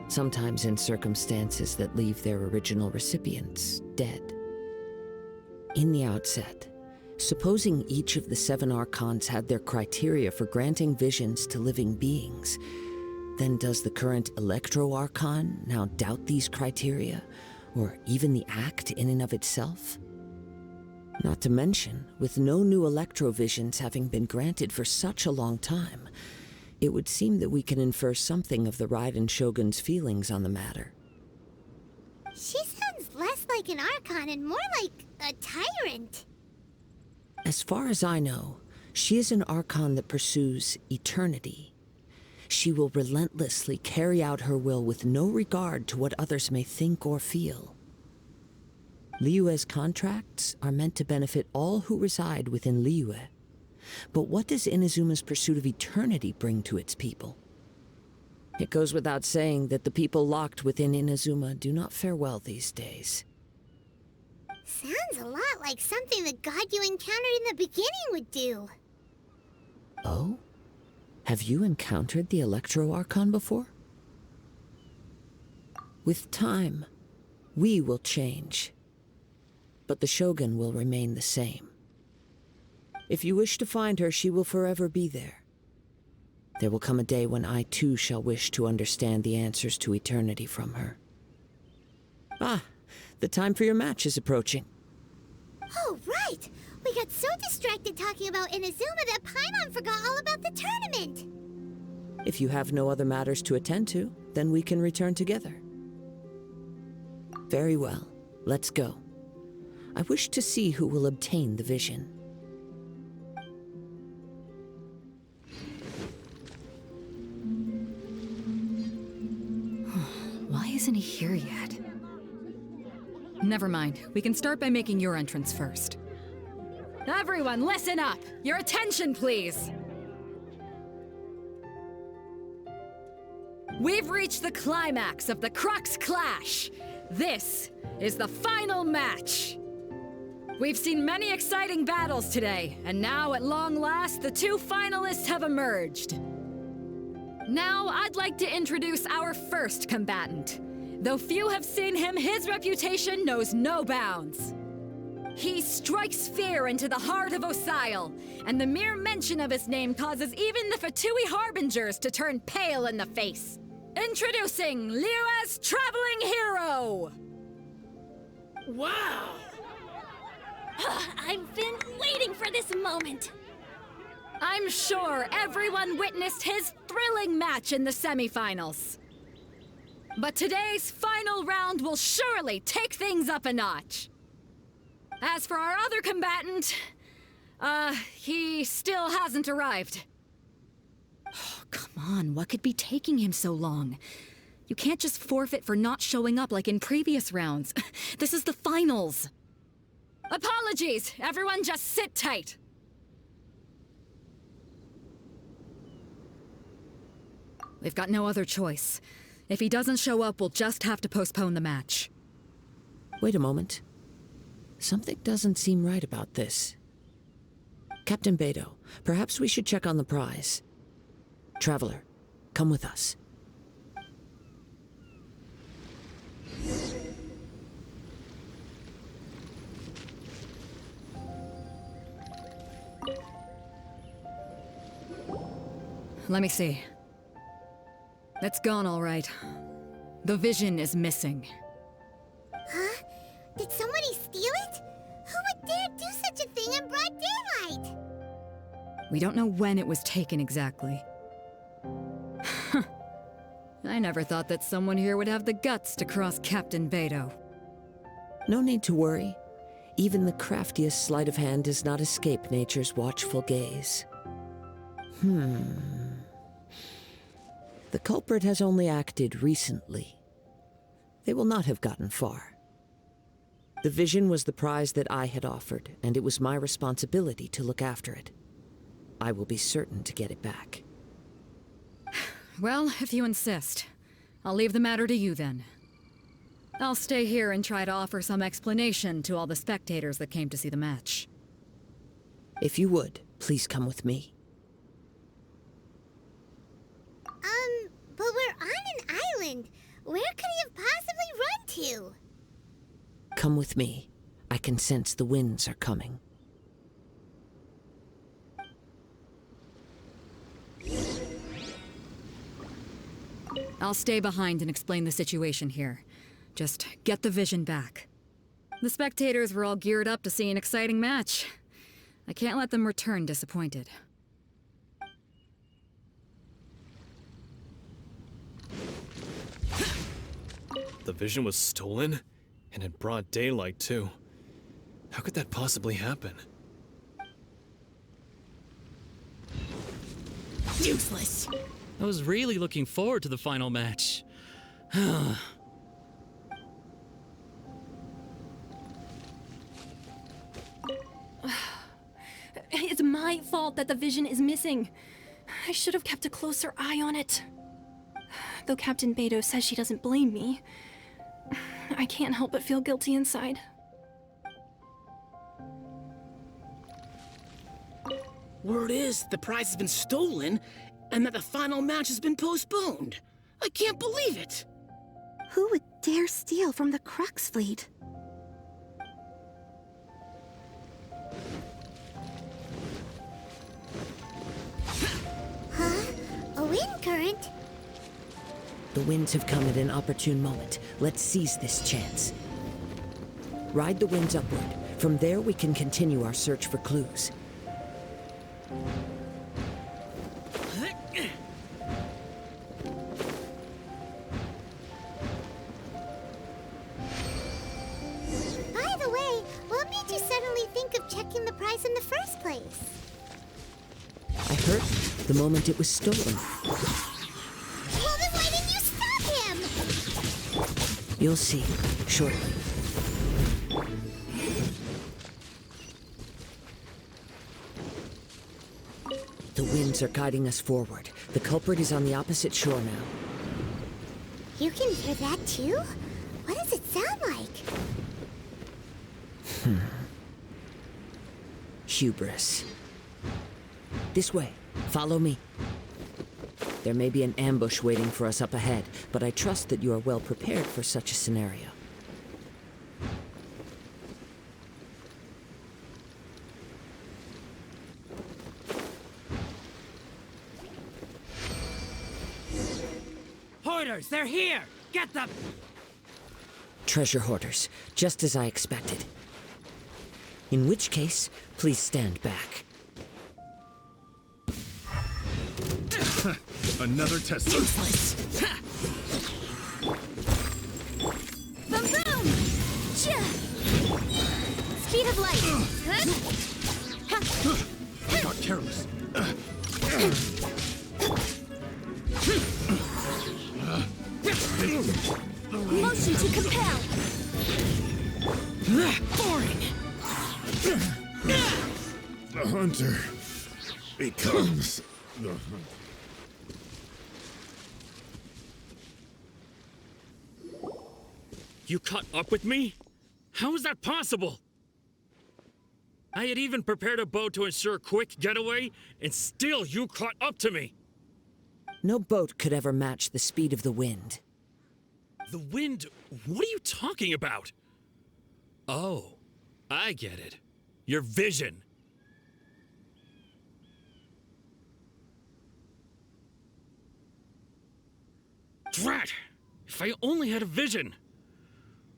sometimes in circumstances that leave their original recipients dead. In the outset, supposing each of the 7 Archons had their criteria for granting visions to living beings, then does the current Electro Archon now doubt these criteria, or even the act in and of itself? Not to mention, with no new Electrovisions having been granted for such a long time, it would seem that we can infer something of the Riden Shogun's feelings on the matter. She sounds less like an Archon and more like a tyrant. As far as I know, she is an Archon that pursues eternity. She will relentlessly carry out her will with no regard to what others may think or feel. Liyue's contracts are meant to benefit all who reside within Liyue. But what does Inazuma's pursuit of eternity bring to its people? It goes without saying that the people locked within Inazuma do not fare well these days. Sounds a lot like something the god you encountered in the beginning would do. Oh? Have you encountered the Electro Archon before? With time, we will change, but the Shogun will remain the same. If you wish to find her, she will forever be there. There will come a day when I too shall wish to understand the answers to eternity from her. Ah, the time for your match is approaching. Oh, right! We got so distracted talking about Inazuma that Paimon forgot all about the tournament! If you have no other matters to attend to, then we can return together. Very well, let's go. I wish to see who will obtain the vision. Why isn't he here yet? Never mind. We can start by making your entrance first. Everyone, listen up! Your attention, please! We've reached the climax of the Crux Clash! This is the final match! We've seen many exciting battles today, and now, at long last, the 2 finalists have emerged. Now, I'd like to introduce our first combatant. Though few have seen him, his reputation knows no bounds. He strikes fear into the heart of Osile, and the mere mention of his name causes even the Fatui Harbingers to turn pale in the face. Introducing Liyue's traveling hero! Wow! I've been waiting for this moment. I'm sure everyone witnessed his thrilling match in the semifinals. But today's final round will surely take things up a notch. As for our other combatant, he still hasn't arrived. Oh, come on, what could be taking him so long? You can't just forfeit for not showing up like in previous rounds. This is the finals. Apologies, everyone just sit tight. We've got no other choice. If he doesn't show up, we'll just have to postpone the match. Wait a moment. Something doesn't seem right about this. Captain Beidou, perhaps we should check on the prize. Traveler, come with us. Let me see. It's gone all right. The vision is missing. Huh? Did somebody steal it? Who would dare do such a thing in broad daylight? We don't know when it was taken exactly. I never thought that someone here would have the guts to cross Captain Beidou. No need to worry. Even the craftiest sleight of hand does not escape nature's watchful gaze. The culprit has only acted recently. They will not have gotten far. The vision was the prize that I had offered, and it was my responsibility to look after it. I will be certain to get it back. Well, if you insist, I'll leave the matter to you then. I'll stay here and try to offer some explanation to all the spectators that came to see the match. If you would, please come with me. But we're on an island. Where could he have possibly run to? Come with me. I can sense the winds are coming. I'll stay behind and explain the situation here. Just get the vision back. The spectators were all geared up to see an exciting match. I can't let them return disappointed. The vision was stolen? And in broad daylight, too. How could that possibly happen? Useless! I was really looking forward to the final match. It's my fault that the vision is missing. I should have kept a closer eye on it. Though Captain Beidou says she doesn't blame me, I can't help but feel guilty inside. Word is the prize has been stolen, and that the final match has been postponed. I can't believe it! Who would dare steal from the Crux Fleet? Huh? A wind current? The winds have come at an opportune moment. Let's seize this chance. Ride the winds upward. From there, we can continue our search for clues. By the way, what made you suddenly think of checking the prize in the first place? I heard the moment it was stolen. Well, then why didn't you stop him? You'll see shortly. The winds are guiding us forward. The culprit is on the opposite shore now. You can hear that too? What does it sound like? Hubris. This way. Follow me. There may be an ambush waiting for us up ahead, but I trust that you are well prepared for such a scenario. Hoarders, they're here! Get them! Treasure hoarders, just as I expected. In which case, please stand back. Another test. Useless! Boom boom! Speed of light! Got careless. Motion to compel! Boring! The hunter becomes the hunter. You caught up with me? How is that possible? I had even prepared a boat to ensure a quick getaway, and still you caught up to me. No boat could ever match the speed of the wind. The wind? What are you talking about? Oh, I get it. Your vision. Drat! If I only had a vision!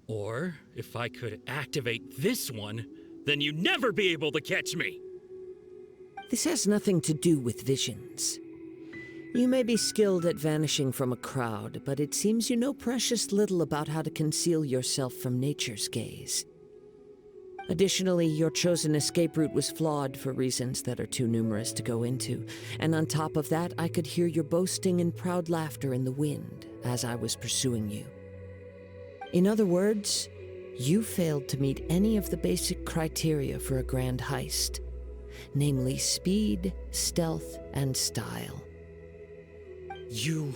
Or, if I could activate this one, then you'd never be able to catch me! This has nothing to do with visions. You may be skilled at vanishing from a crowd, but it seems you know precious little about how to conceal yourself from nature's gaze. Additionally, your chosen escape route was flawed for reasons that are too numerous to go into, and on top of that, I could hear your boasting and proud laughter in the wind as I was pursuing you. In other words, you failed to meet any of the basic criteria for a grand heist, namely speed, stealth, and style. You...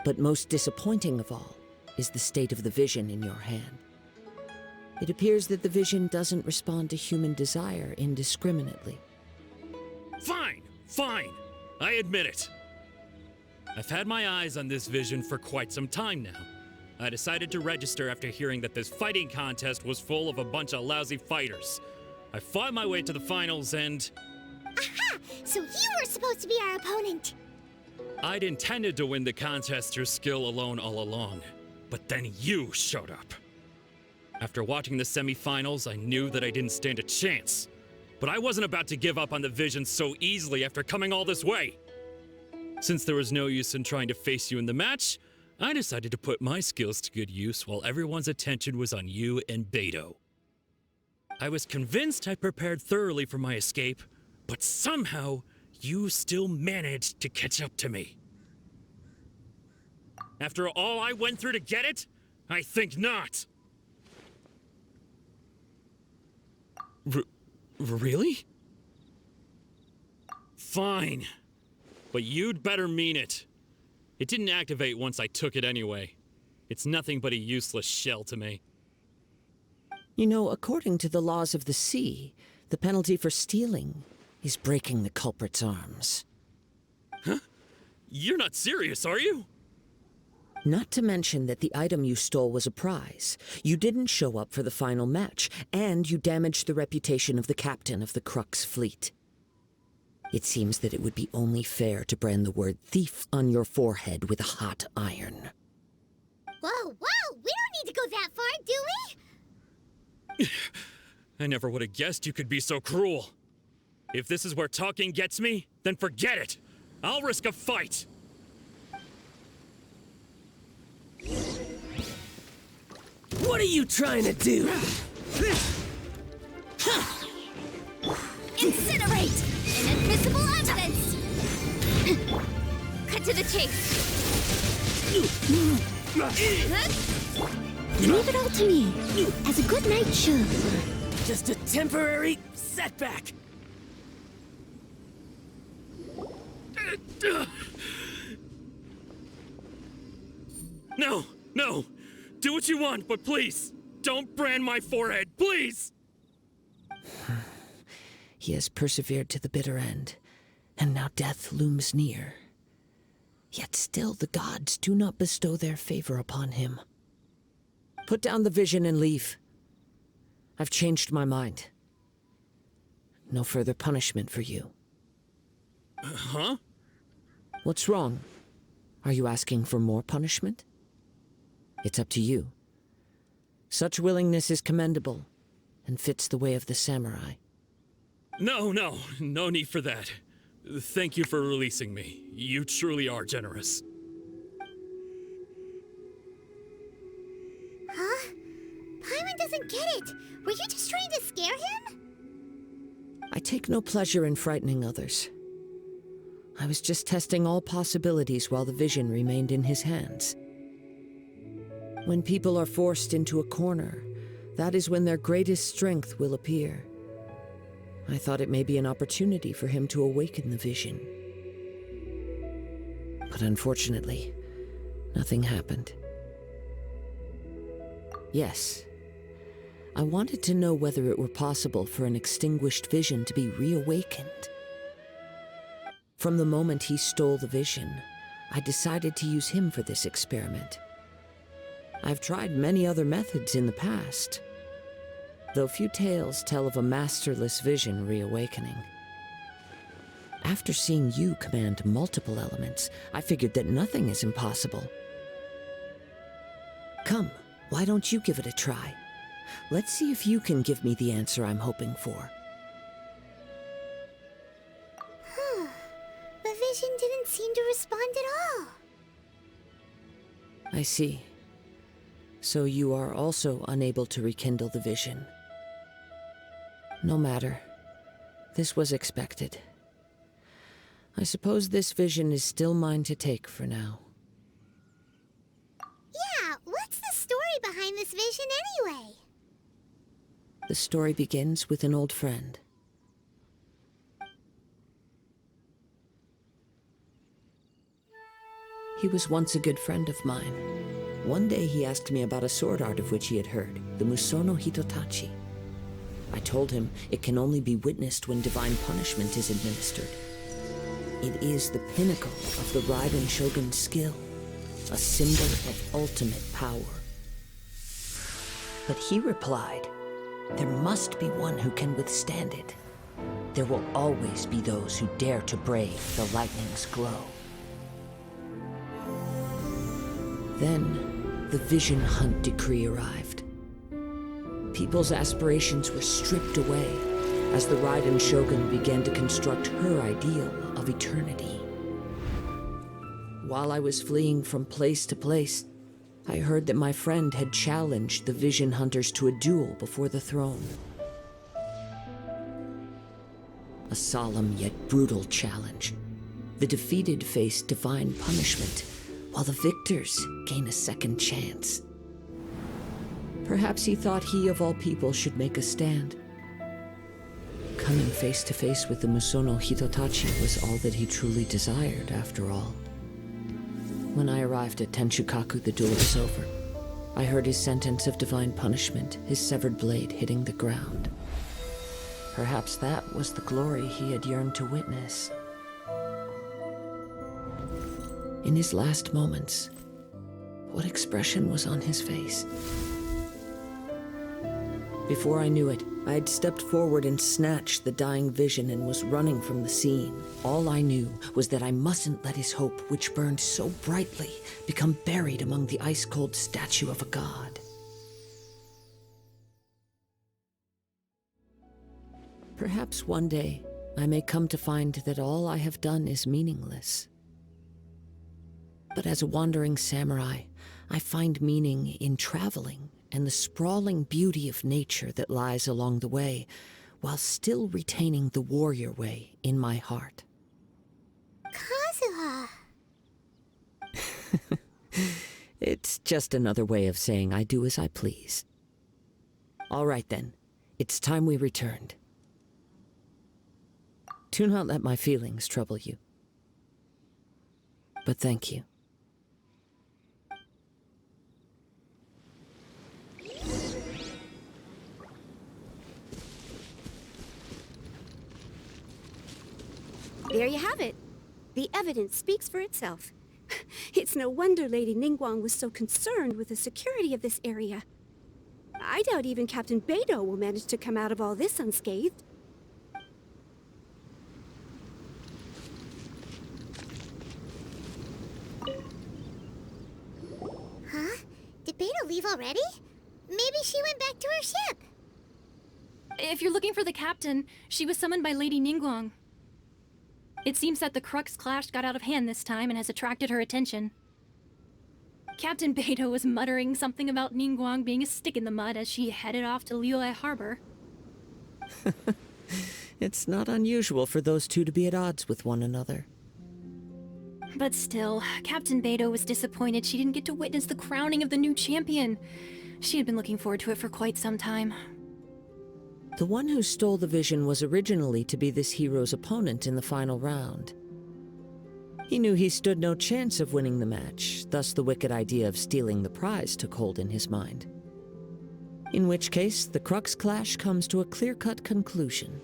But most disappointing of all is the state of the vision in your hand. It appears that the vision doesn't respond to human desire indiscriminately. Fine, fine. I admit it. I've had my eyes on this vision for quite some time now. I decided to register after hearing that this fighting contest was full of a bunch of lousy fighters. I fought my way to the finals and... Aha! So you were supposed to be our opponent! I'd intended to win the contest through skill alone all along, but then you showed up. After watching the semifinals, I knew that I didn't stand a chance. But I wasn't about to give up on the vision so easily after coming all this way. Since there was no use in trying to face you in the match, I decided to put my skills to good use while everyone's attention was on you and Beidou. I was convinced I prepared thoroughly for my escape, but somehow you still managed to catch up to me. After all I went through to get it? I think not. Really? Fine. But you'd better mean it. It didn't activate once I took it anyway. It's nothing but a useless shell to me. You know, according to the laws of the sea, the penalty for stealing is breaking the culprit's arms. Huh? You're not serious, are you? Not to mention that the item you stole was a prize. You didn't show up for the final match, and you damaged the reputation of the captain of the Crux Fleet. It seems that it would be only fair to brand the word thief on your forehead with a hot iron. Whoa, whoa! We don't need to go that far, do we? I never would have guessed you could be so cruel. If this is where talking gets me, then forget it. I'll risk a fight. What are you trying to do? Incinerate! Inadmissible evidence! Cut to the chase. Leave it all to me, as a good knight should. Just a temporary setback. No, no. Do what you want, but please, don't brand my forehead, please! He has persevered to the bitter end, and now death looms near. Yet still the gods do not bestow their favor upon him. Put down the vision and leave. I've changed my mind. No further punishment for you. Huh? What's wrong? Are you asking for more punishment? It's up to you. Such willingness is commendable, and fits the way of the samurai. No need for that. Thank you for releasing me. You truly are generous. Huh? Paimon doesn't get it. Were you just trying to scare him? I take no pleasure in frightening others. I was just testing all possibilities while the vision remained in his hands. When people are forced into a corner, that is when their greatest strength will appear. I thought it may be an opportunity for him to awaken the vision. But unfortunately, nothing happened. Yes, I wanted to know whether it were possible for an extinguished vision to be reawakened. From the moment he stole the vision, I decided to use him for this experiment. I've tried many other methods in the past, though few tales tell of a masterless vision reawakening. After seeing you command multiple elements, I figured that nothing is impossible. Come, why don't you give it a try? Let's see if you can give me the answer I'm hoping for. The vision didn't seem to respond at all. I see. So you are also unable to rekindle the vision. No matter. This was expected. I suppose this vision is still mine to take for now. Yeah, what's the story behind this vision anyway? The story begins with an old friend. He was once a good friend of mine. One day he asked me about a sword art of which he had heard, the Musono Hitotachi. I told him it can only be witnessed when divine punishment is administered. It is the pinnacle of the Riden Shogun's skill, a symbol of ultimate power. But he replied, there must be one who can withstand it. There will always be those who dare to brave the lightning's glow. Then, the Vision Hunt decree arrived. People's aspirations were stripped away as the Riden Shogun began to construct her ideal of eternity. While I was fleeing from place to place, I heard that my friend had challenged the Vision Hunters to a duel before the throne. A solemn yet brutal challenge. The defeated face divine punishment, while the victors gain a second chance. Perhaps he thought he of all people should make a stand. Coming face to face with the Musono Hitotachi was all that he truly desired, after all. When I arrived at Tenshukaku, the duel was over. I heard his sentence of divine punishment, his severed blade hitting the ground. Perhaps that was the glory he had yearned to witness. In his last moments, what expression was on his face? Before I knew it, I had stepped forward and snatched the dying vision and was running from the scene. All I knew was that I mustn't let his hope, which burned so brightly, become buried among the ice-cold statue of a god. Perhaps one day, I may come to find that all I have done is meaningless. But as a wandering samurai, I find meaning in traveling and the sprawling beauty of nature that lies along the way, while still retaining the warrior way in my heart. Kazuha! It's just another way of saying I do as I please. All right then, it's time we returned. Do not let my feelings trouble you. But thank you. There you have it. The evidence speaks for itself. It's no wonder Lady Ningguang was so concerned with the security of this area. I doubt even Captain Beidou will manage to come out of all this unscathed. Huh? Did Beidou leave already? Maybe she went back to her ship. If you're looking for the captain, she was summoned by Lady Ningguang. It seems that the Crux clash got out of hand this time and has attracted her attention. Captain Beidou was muttering something about Ningguang being a stick in the mud as she headed off to Liyue Harbor. It's not unusual for those two to be at odds with one another. But still, Captain Beidou was disappointed she didn't get to witness the crowning of the new champion. She had been looking forward to it for quite some time. The one who stole the vision was originally to be this hero's opponent in the final round. He knew he stood no chance of winning the match, thus the wicked idea of stealing the prize took hold in his mind. In which case, the Crux clash comes to a clear-cut conclusion.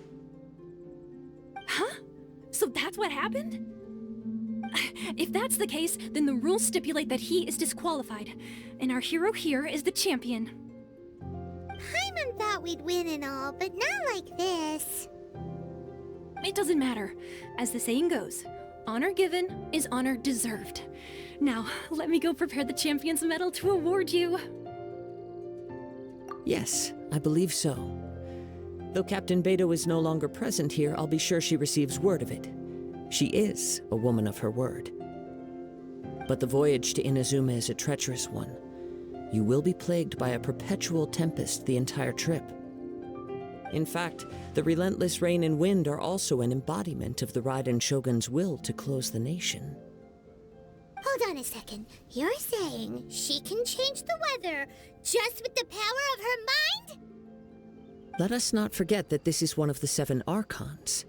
Huh? So that's that's what happened? If that's the case, then the rules stipulate that he is disqualified, and our hero here is the champion. Paimon thought we'd win and all, but not like this. It doesn't matter. As the saying goes, honor given is honor deserved. Now, let me go prepare the champion's medal to award you. Yes, I believe so. Though Captain Beidou is no longer present here, I'll be sure she receives word of it. She is a woman of her word. But the voyage to Inazuma is a treacherous one. You will be plagued by a perpetual tempest the entire trip. In fact, the relentless rain and wind are also an embodiment of the Riden Shogun's will to close the nation. Hold on a second. You're saying she can change the weather just with the power of her mind? Let us not forget that this is one of the 7 Archons.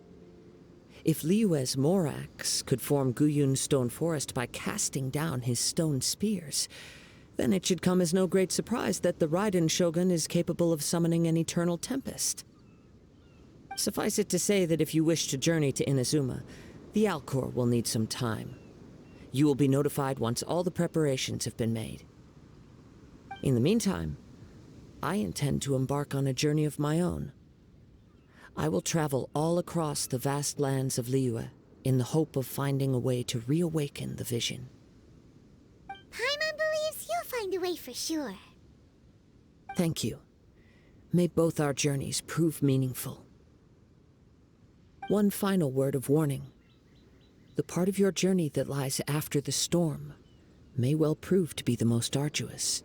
If Liyue's Morax could form Guyun's stone forest by casting down his stone spears, then it should come as no great surprise that the Riden Shogun is capable of summoning an eternal tempest. Suffice it to say that if you wish to journey to Inazuma, the Alcor will need some time. You will be notified once all the preparations have been made. In the meantime, I intend to embark on a journey of my own. I will travel all across the vast lands of Liyue in the hope of finding a way to reawaken the vision. Paimon believes you'll find a way for sure. Thank you. May both our journeys prove meaningful. One final word of warning. The part of your journey that lies after the storm may well prove to be the most arduous.